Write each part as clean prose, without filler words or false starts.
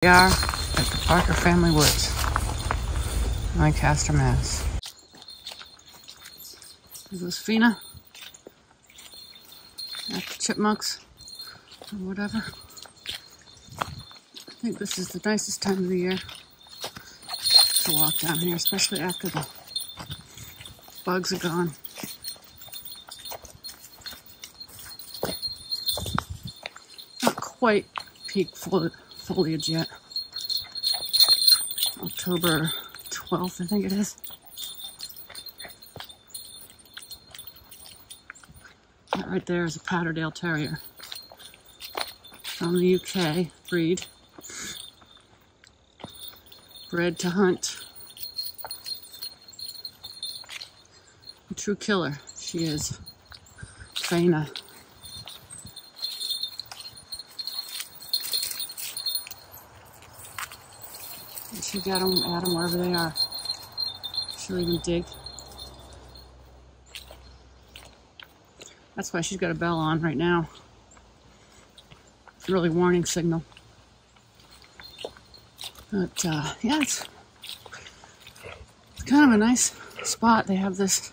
We are at the Parker Family Woods, Lancaster, Mass. This is Fina at the chipmunks or whatever. I think this is the nicest time of the year to walk down here, especially after the bugs are gone. Not quite peak foliage yet. October 12th, I think it is. That right there is a Patterdale Terrier from the UK breed. Bred to hunt. A true killer, she is. Fina. She'll get them at them wherever they are. She'll even dig. That's why she's got a bell on right now. It's a really warning signal. But yeah, it's kind of a nice spot. They have this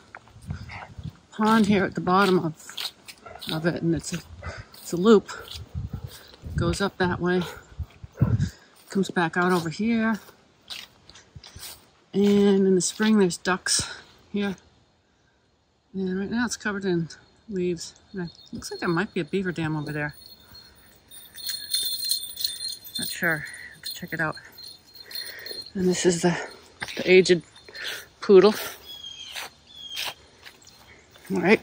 pond here at the bottom of it, and it's a loop. It goes up that way, comes back out over here. And in the spring, there's ducks here. And right now it's covered in leaves. And it looks like there might be a beaver dam over there. Not sure. Have to check it out. And this is the aged poodle. All right.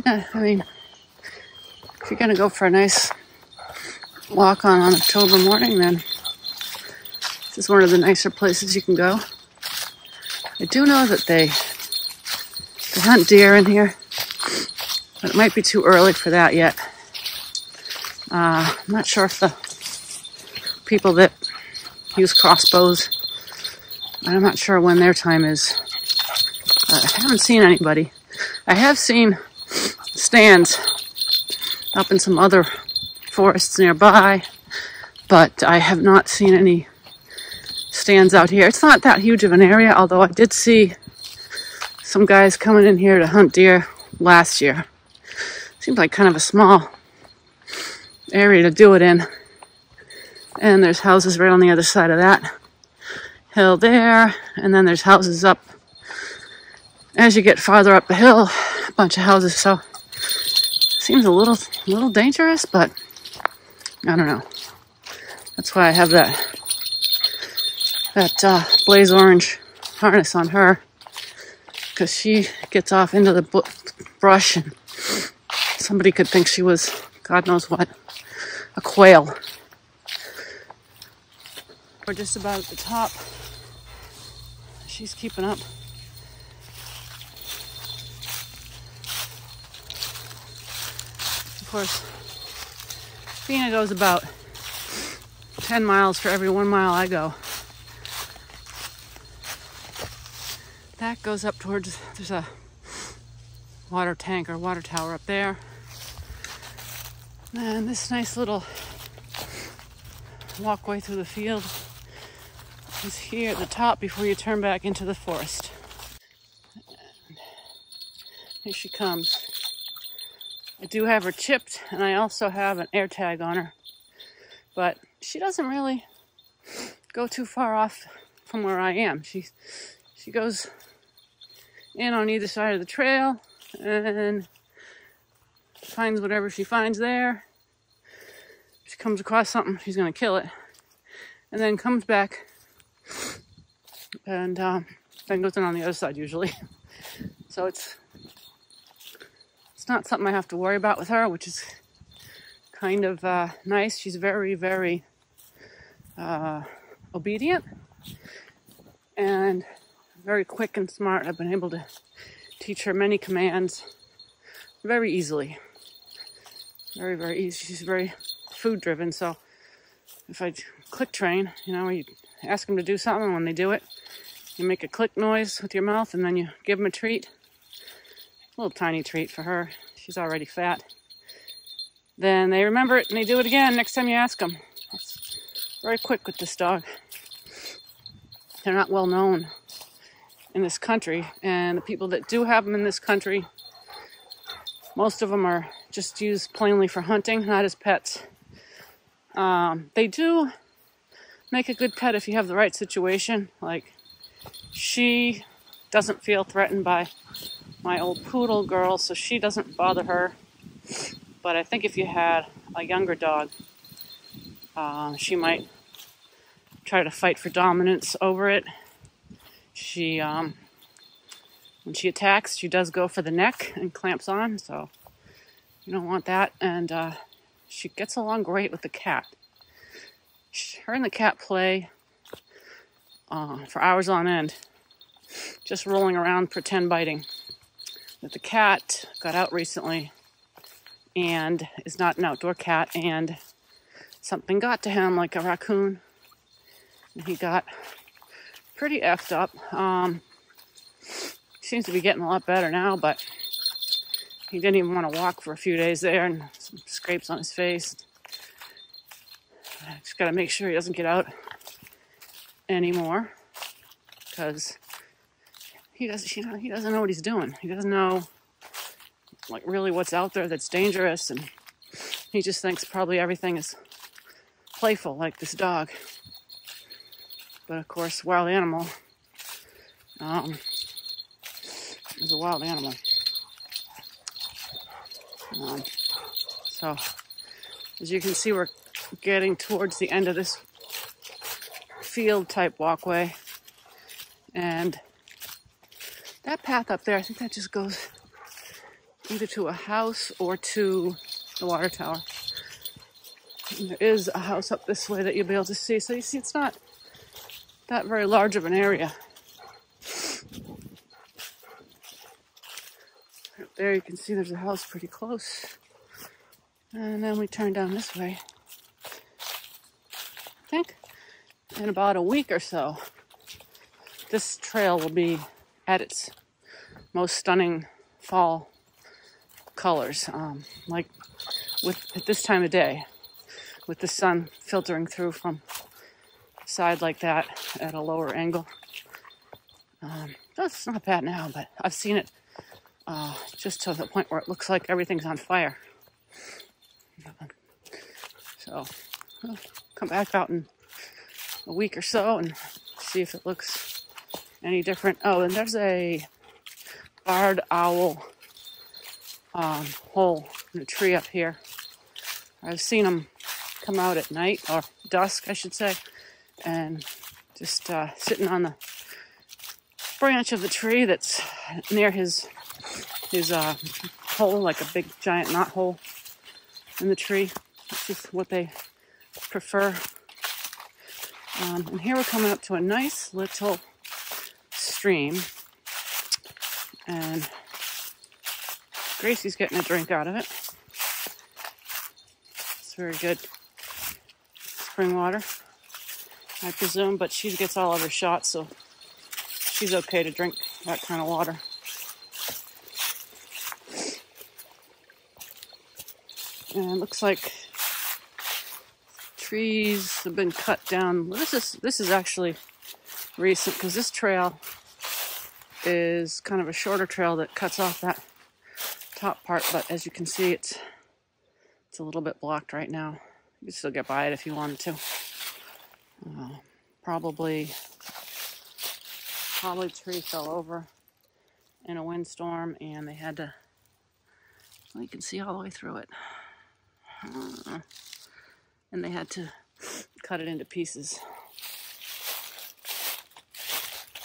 Yeah, I mean, if you're gonna go for a nice walk on October morning, then this is one of the nicer places you can go. I do know that they hunt deer in here, but it might be too early for that yet. I'm not sure if the people that use crossbows, I'm not sure when their time is. I haven't seen anybody. I have seen stands up in some other forests nearby, but I have not seen any stands out here. It's not that huge of an area, although I did see some guys coming in here to hunt deer last year. Seems like kind of a small area to do it in. And there's houses right on the other side of that hill there, and then there's houses up as you get farther up the hill, a bunch of houses. So seems a little dangerous, but I don't know. That's why I have that blaze orange harness on her, because she gets off into the brush and somebody could think she was God knows what, a quail. We're just about at the top. She's keeping up. Of course, Fina goes about 10 miles for every 1 mile I go. That goes up towards, there's a water tank or water tower up there. And this nice little walkway through the field is here at the top before you turn back into the forest. And here she comes. I do have her chipped, and I also have an air tag on her, but she doesn't really go too far off from where I am. She goes in on either side of the trail and finds whatever she finds there. If she comes across something, she's going to kill it, and then comes back and then goes in on the other side usually. So it's not something I have to worry about with her, which is kind of nice. She's very, very obedient and very quick and smart. I've been able to teach her many commands very easily. Very, very easy. She's very food driven, so if I click train, you know, you ask them to do something, when they do it, You make a click noise with your mouth and then you give them a treat. A little tiny treat for her. She's already fat. Then they remember it and they do it again next time you ask them. It's very quick with this dog. They're not well known in this country, and the people that do have them in this country, most of them are just used plainly for hunting, not as pets. They do make a good pet if you have the right situation. Like, she doesn't feel threatened by my old poodle girl, so she doesn't bother her. But I think if you had a younger dog, she might try to fight for dominance over it. She, when she attacks, she does go for the neck and clamps on, so you don't want that. And she gets along great with the cat. Her and the cat play for hours on end, just rolling around, pretend biting. But the cat got out recently and is not an outdoor cat, and something got to him, like a raccoon. And he got pretty effed up. Seems to be getting a lot better now, but he didn't even want to walk for a few days there, and some scrapes on his face. I just got to make sure he doesn't get out anymore, because he doesn't know what he's doing. He doesn't know, like, really what's out there that's dangerous, and he just thinks probably everything is playful, like this dog. But of course, wild animal is a wild animal. So, as you can see, we're getting towards the end of this field type walkway, and that path up there, I think that just goes either to a house or to the water tower. And there is a house up this way that you'll be able to see. So you see, it's not that very large of an area. Up there you can see there's a house pretty close. And then we turn down this way. I think in about a week or so, this trail will be at its most stunning fall colors. Like at this time of day, with the sun filtering through from a side like that at a lower angle. That's not bad now, but I've seen it just to the point where it looks like everything's on fire. So I'll come back out in a week or so and see if it looks any different. Oh, and there's a barred owl hole in a tree up here. I've seen them come out at night, or dusk, I should say, and just sitting on the branch of the tree that's near his hole, like a big giant knot hole in the tree. That's just what they prefer. And here we're coming up to a nice little stream, and Gracie's getting a drink out of it. It's very good spring water, I presume, but she gets all of her shots, so she's okay to drink that kind of water. And it looks like trees have been cut down. This is actually recent, because this trail is kind of a shorter trail that cuts off that top part, but as you can see, it's a little bit blocked right now. You could still get by it if you wanted to. Probably tree fell over in a windstorm, and they had to, well, you can see all the way through it. And they had to cut it into pieces.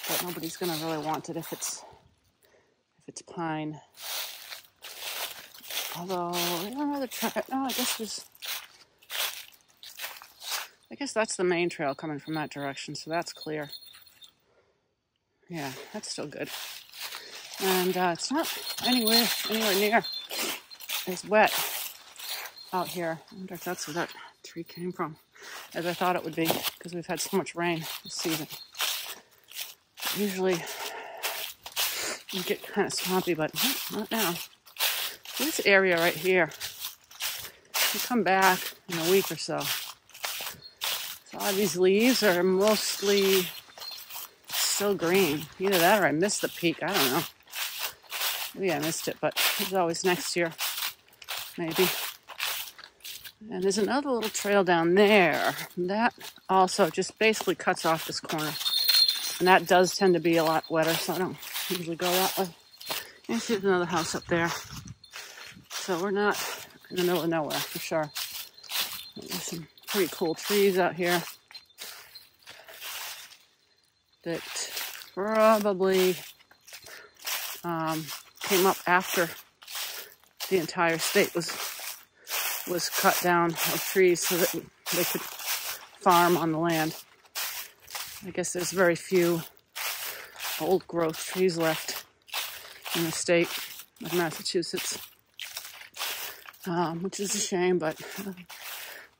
But nobody's gonna really want it if it's pine. Although I don't know the trail. No, I guess that's the main trail coming from that direction, so that's clear. Yeah, that's still good. And it's not anywhere near as wet out here. I wonder if that's where that tree came from, as I thought it would be, because we've had so much rain this season. Usually you get kind of swampy, but not now. This area right here, you come back in a week or so. So all these leaves are mostly still green. Either that or I missed the peak. I don't know. Maybe I missed it, but it's always next year. Maybe. And there's another little trail down there. That also just basically cuts off this corner. And that does tend to be a lot wetter, so I don't usually go that way. And see, there's another house up there. So we're not in the middle of nowhere, for sure. There's some pretty cool trees out here that probably came up after the entire state was cut down of trees so that they could farm on the land. I guess there's very few old growth trees left in the state of Massachusetts, which is a shame, but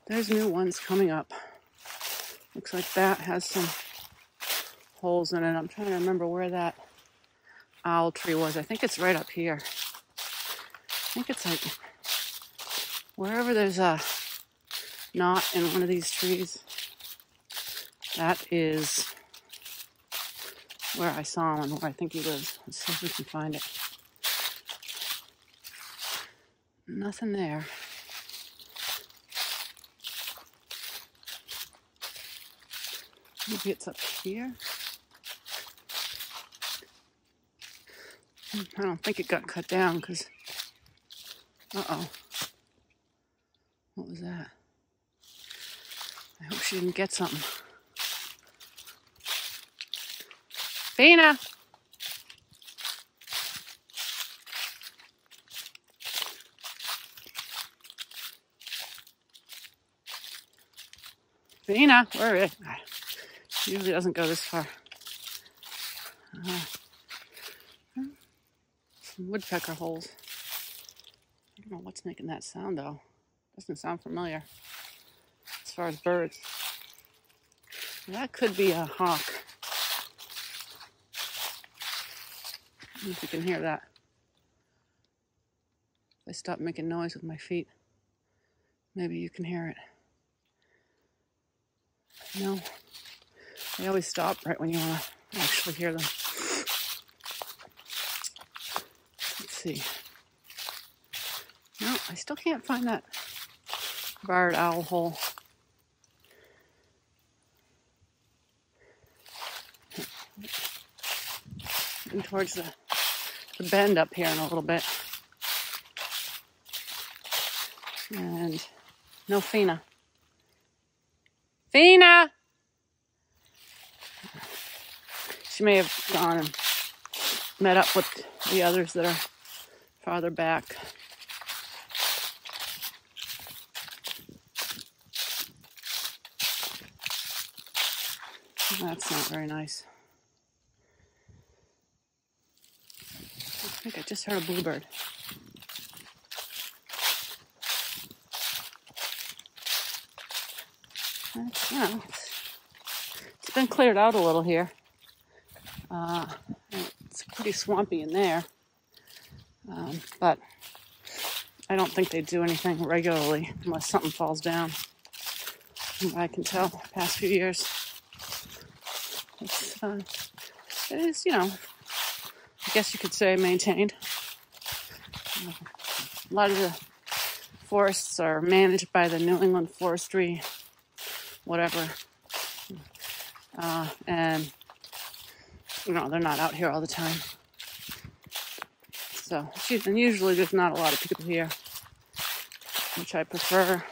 there's new ones coming up. Looks like that has some holes in it. I'm trying to remember where that owl tree was. I think it's right up here. I think it's like wherever there's a knot in one of these trees. That is where I saw him and where I think he lives. Let's see if we can find it. Nothing there. Maybe it's up here. I don't think it got cut down because... Uh-oh. What was that? I hope she didn't get something. Fina! Fina, where is it? She usually doesn't go this far. Some woodpecker holes. I don't know what's making that sound though. Doesn't sound familiar as far as birds. That could be a hawk. I don't know if you can hear that. If I stop making noise with my feet, maybe you can hear it. No, they always stop right when you want to actually hear them. Let's see. No, I still can't find that barred owl hole. And towards the bend up here in a little bit. And no Fina. Fina! She may have gone and met up with the others that are farther back. That's not very nice. I think I just heard a bluebird. It's been cleared out a little here. It's pretty swampy in there. But I don't think they do anything regularly unless something falls down. From what I can tell, the past few years. It is, I guess you could say maintained. A lot of the forests are managed by the New England Forestry, whatever. And, they're not out here all the time. So, and usually there's not a lot of people here, which I prefer.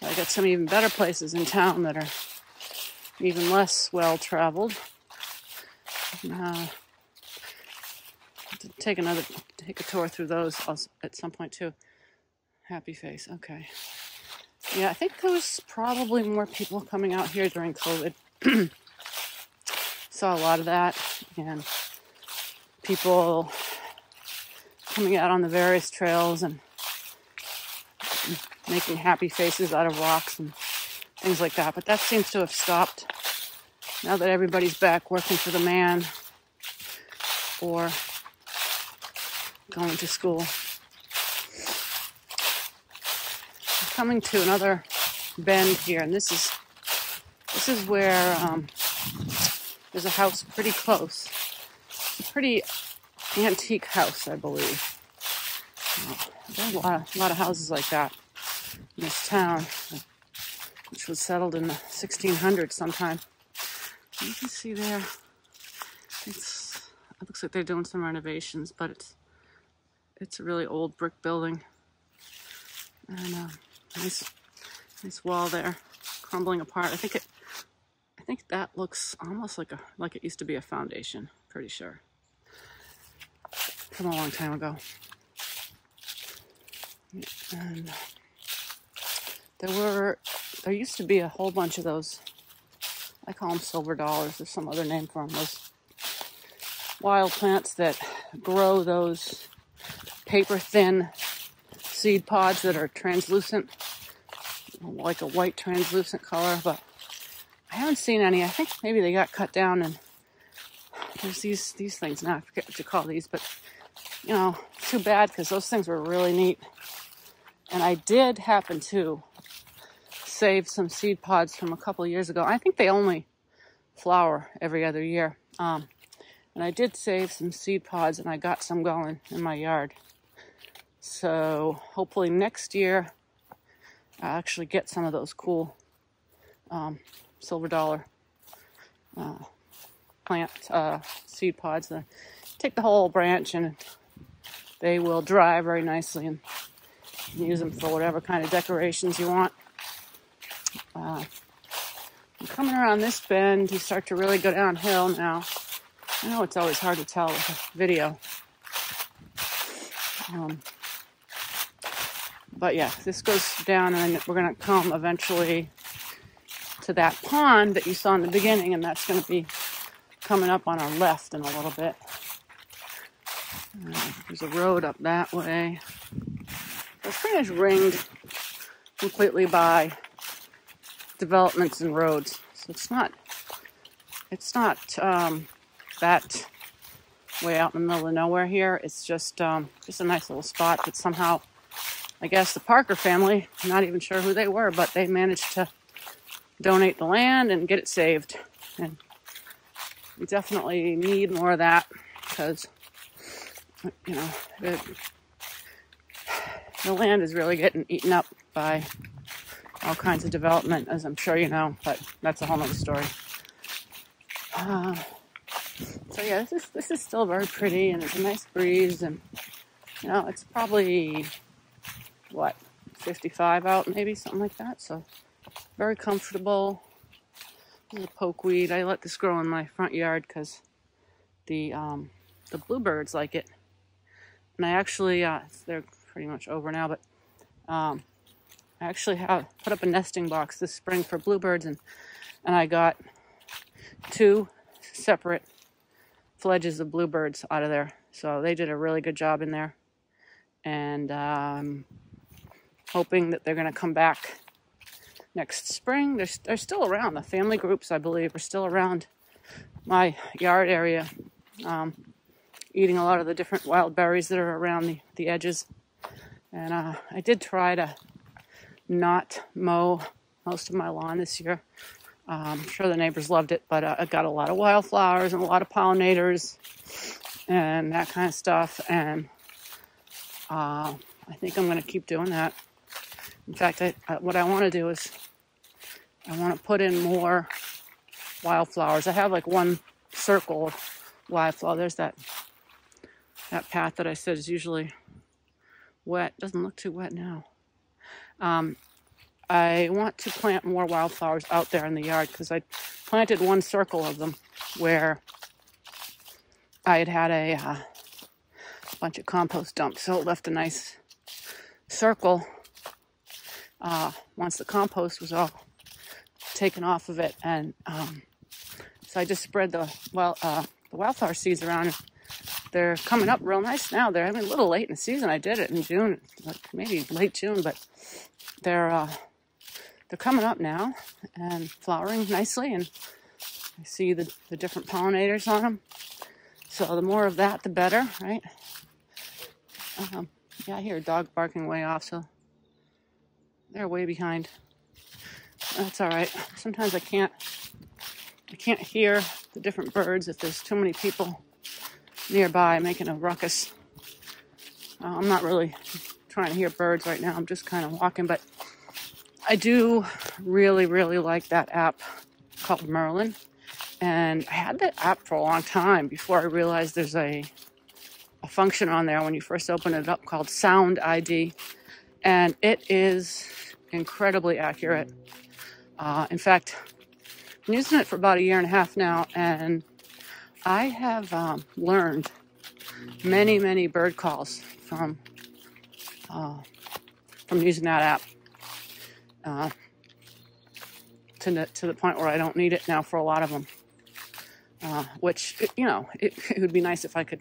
I got some even better places in town that are even less well-traveled. Take a tour through those at some point too. Happy face, okay. Yeah, I think there was probably more people coming out here during COVID. Saw a lot of that, and people coming out on the various trails and making happy faces out of rocks and things like that. But that seems to have stopped now that everybody's back working for the man or going to school. I'm coming to another bend here, and this is where there's a house pretty close. A pretty antique house, I believe. There's a lot of houses like that in this town, which was settled in the 1600s sometime. You can see there, it looks like they're doing some renovations, but it's a really old brick building. And nice wall there, crumbling apart. I think that looks almost like it used to be a foundation. Pretty sure, from a long time ago. And there used to be a whole bunch of those. I call them silver dollars. There's some other name for them. Those wild plants that grow those paper-thin seed pods that are translucent, like a white translucent color. But I haven't seen any. I think maybe they got cut down, and there's these things now. I forget what you call these, but too bad, because those things were really neat. And I did happen to save some seed pods from a couple of years ago. I think they only flower every other year. And I did save some seed pods, and I got some going in my yard. So hopefully next year I'll actually get some of those cool silver dollar plant seed pods. Take the whole branch, and they will dry very nicely, and use them for whatever kind of decorations you want. Coming around this bend, you start to really go downhill now. I know it's always hard to tell with a video. But yeah, this goes down, and we're going to come eventually to that pond that you saw in the beginning, and that's going to be coming up on our left in a little bit. There's a road up that way. It's pretty much ringed completely by developments and roads. So it's not that way out in the middle of nowhere here. It's just a nice little spot that somehow, I guess the Parker family, I'm not even sure who they were, but they managed to donate the land and get it saved. And we definitely need more of that, because the land is really getting eaten up by all kinds of development, as I'm sure you know, but that's a whole nother story. So yeah, this is still very pretty, and it's a nice breeze, and it's probably 55 out, maybe something like that. So very comfortable. This is a pokeweed. I let this grow in my front yard because the bluebirds like it, and I actually they're pretty much over now, but I actually have put up a nesting box this spring for bluebirds, and I got 2 separate fledges of bluebirds out of there. So they did a really good job in there, and I'm hoping that they're going to come back next spring. They're still around. The family groups, I believe, are still around my yard area, eating a lot of the different wild berries that are around the edges. And I did try to not mow most of my lawn this year. I'm sure the neighbors loved it, but I got a lot of wildflowers and a lot of pollinators and that kind of stuff. And I think I'm going to keep doing that. In fact, what I want to do is I want to put in more wildflowers. I have like one circle of wildflower. There's that path that I said is usually wet. Doesn't look too wet now. I want to plant more wildflowers out there in the yard, because I planted one circle of them where I had a bunch of compost dumped, so it left a nice circle once the compost was all taken off of it. And so I just spread the wildflower seeds around, and they're coming up real nice now. They're a little late in the season. I did it in June, like maybe late June, but they're coming up now and flowering nicely, and I see the different pollinators on them. So the more of that, the better, right? Yeah, I hear a dog barking way off, so they're way behind. That's all right. Sometimes I can't hear the different birds if there's too many people nearby making a ruckus. I'm not really trying to hear birds right now. I'm just kind of walking, but I do really, really like that app called Merlin. And I had that app for a long time before I realized there's a function on there when you first open it up called Sound ID. And it is incredibly accurate. In fact, I'm using it for about 1.5 years now, and I have learned many, many bird calls from using that app to the point where I don't need it now for a lot of them. Which, it would be nice if I could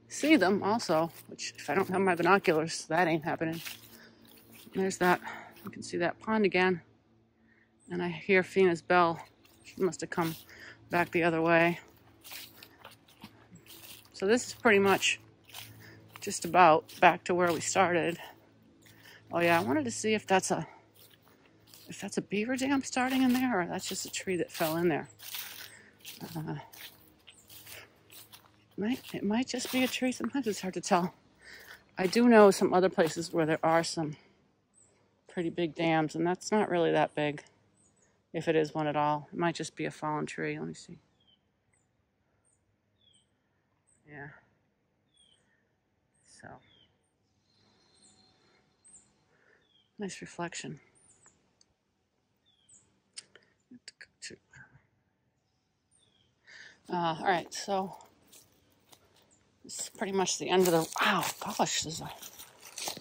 see them also, which if I don't have my binoculars, that ain't happening. There's that. You can see that pond again. And I hear Fina's bell. She must have come back the other way. So this is pretty much just about back to where we started. Oh yeah, I wanted to see if that's a beaver dam starting in there, or that's just a tree that fell in there. It might just be a tree. Sometimes it's hard to tell. I do know some other places where there are some pretty big dams, and that's not really that big, if it is one at all. It might just be a fallen tree. Let me see. Yeah. So, nice reflection. All right, so this is pretty much the end of the. Wow, gosh, there's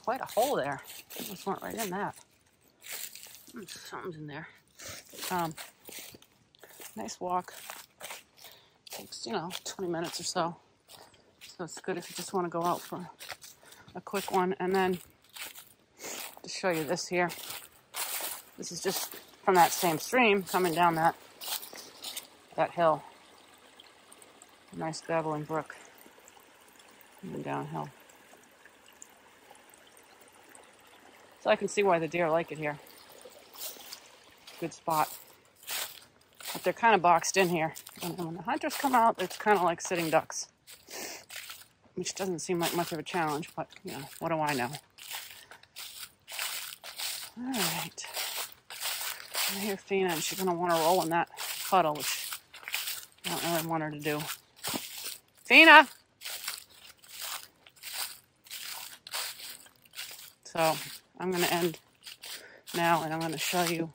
quite a hole there. I just went right in that. Something's in there. Nice walk. Takes 20 minutes or so. So it's good if you just want to go out for a quick one. And then to show you this here. This is just from that same stream coming down that hill. Nice babbling brook. And downhill. So I can see why the deer like it here. Good spot. But they're kind of boxed in here. And when the hunters come out, it's kind of like sitting ducks. Which doesn't seem like much of a challenge, but, what do I know? All right. I hear Fina, and she's going to want to roll in that puddle, which I don't really want her to do. Fina! So I'm going to end now, and I'm going to show you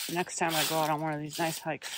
the next time I go out on one of these nice hikes.